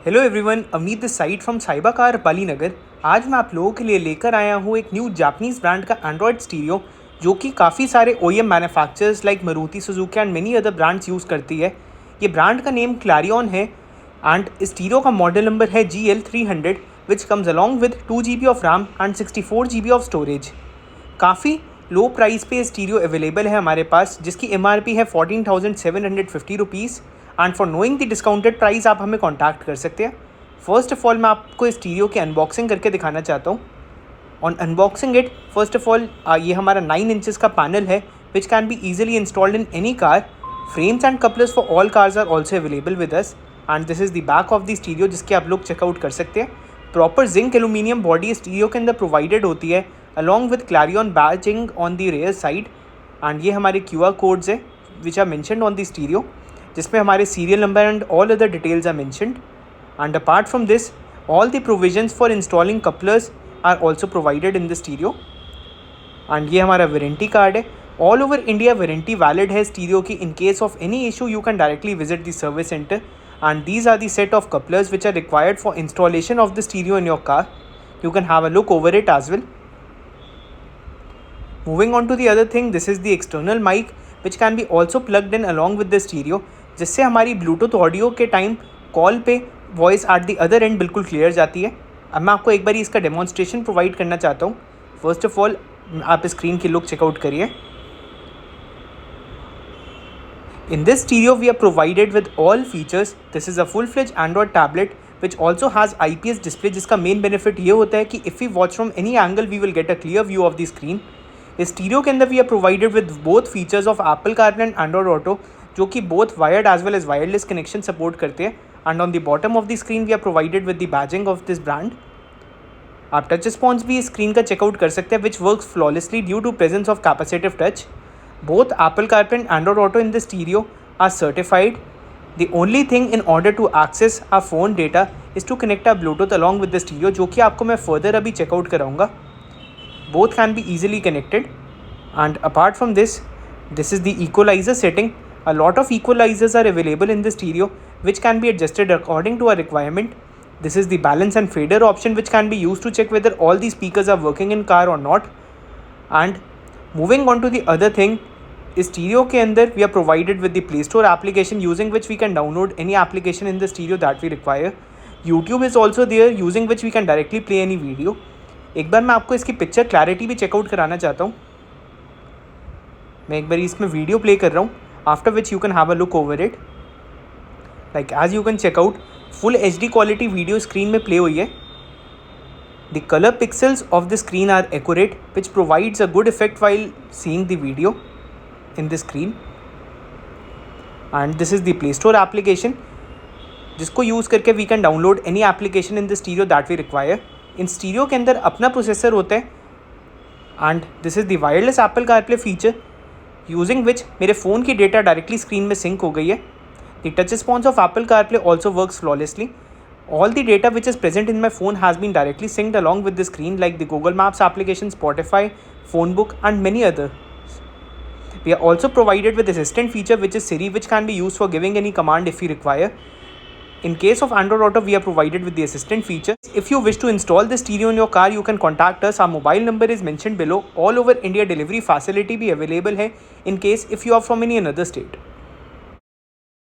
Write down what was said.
Hello everyone, Amit this side from साइबा कार बालीनगर। आज मैं आप लोगों के लिए लेकर आया हूँ एक न्यू जापानीज़ ब्रांड का एंड्रॉयड स्टीरियो जो कि काफ़ी सारे OEM manufacturers like Maruti Suzuki and many other brands use करती है। ये ब्रांड का नेम क्लैरियन है एंड स्टीरियो का मॉडल नंबर है GL300 which comes along with 2 GB of RAM and 64 GB of storage. काफ़ी लो प्राइस पे स्टीरियो अवेलेबल है हमारे पास, जिसकी MRP है 14,750 rupees and for knowing the discounted price आप हमें कॉन्टैक्ट कर सकते हैं। फर्स्ट ऑफ ऑल मैं आपको स्टीरियो की अनबॉक्सिंग करके दिखाना चाहता हूँ। On unboxing it, first of all ये हमारा 9 इंचज़ का पैनल है which can be easily installed in any car. Frames and couplers for all cars are also available with us and this is the back of the stereo जिसके आप लोग checkout कर सकते हैं। Proper zinc aluminium body stereo के अंदर provided होती है along with Clarion badging on the rear side and ये हमारे QR कोड्स है which are mentioned on the stereo, जिसमें हमारे serial number and all other details are mentioned. And apart from this, all the provisions for installing couplers are also provided in the stereo. And ये हमारा warranty card है। All over India warranty valid है stereo की। In case of any issue you can directly visit the service centre and these are the set of couplers which are required for installation of the stereo in your car. You can have a look over it as well. Moving on to the other thing, this is the external mic which can be also plugged in along with the stereo, जिससे हमारी Bluetooth audio के time call पे voice at the other and बिल्कुल clear जाती है। अब मैं आपको एक बार इसका डेमोन्स्ट्रेशन प्रोवाइड करना चाहता हूँ। फर्स्ट ऑफ ऑल आप स्क्रीन की लुक चेकआउट करिए। In this stereo we are provided with all features. This is a full-fledged Android tablet which also has IPS display, जिसका मेन बेनिफिट ये होता है कि if we watch from any angle we will get a clear view of the screen. इस stereo के अंदर we are provided with both features of Apple CarPlay and Android Auto, जो कि both wired as well as wireless connection support करते हैं। And on the bottom of the screen we are provided with the badging of this brand. आप touch response भी screen का checkout कर सकते हैं which works flawlessly due to presence of capacitive touch. Both Apple CarPlay and Android Auto in the stereo are certified. The only thing in order to access our phone data is to connect our Bluetooth along with the stereo, जो कि आपको मैं further अभी checkout कराऊंगा। Both can be easily connected. And apart from this, this is the equalizer setting. A lot of equalizers are available in the stereo which can be adjusted according to our requirement. This is the balance and fader option which can be used to check whether all the speakers are working in car or not. And moving on to the other thing, stereo के अंदर we are provided with the Play Store application using which we can download any application in the stereo that we require. YouTube is also there using which we can directly play any video. एक बार मैं आपको इसकी picture clarity भी checkout कराना चाहता हूँ। मैं एक बार इसमें वीडियो प्ले कर रहा हूँ, after which you can have a look over it. Like as you can checkout, full HD quality video screen में प्ले हुई है। The colour pixels of the screen are accurate which provides a good effect while seeing the video in the screen. And this is the Play Store application जिसको use करके we can download any application in the stereo that we require. इन stereo के अंदर अपना processor होता है and this is the wireless Apple CarPlay feature using which मेरे phone की डेटा डायरेक्टली स्क्रीन में सिंक हो गई है। The touch response of Apple CarPlay also works flawlessly. All the data which is present in my phone has been directly synced along with the screen like the Google Maps application, Spotify, phone book and many other. We are also provided with assistant feature which is Siri, which can be used for giving any command if you require. In case of Android Auto, we are provided with the assistant feature. If you wish to install the stereo in your car, you can contact us. Our mobile number is mentioned below. All over India delivery facility भी available है in case if you are from any another state.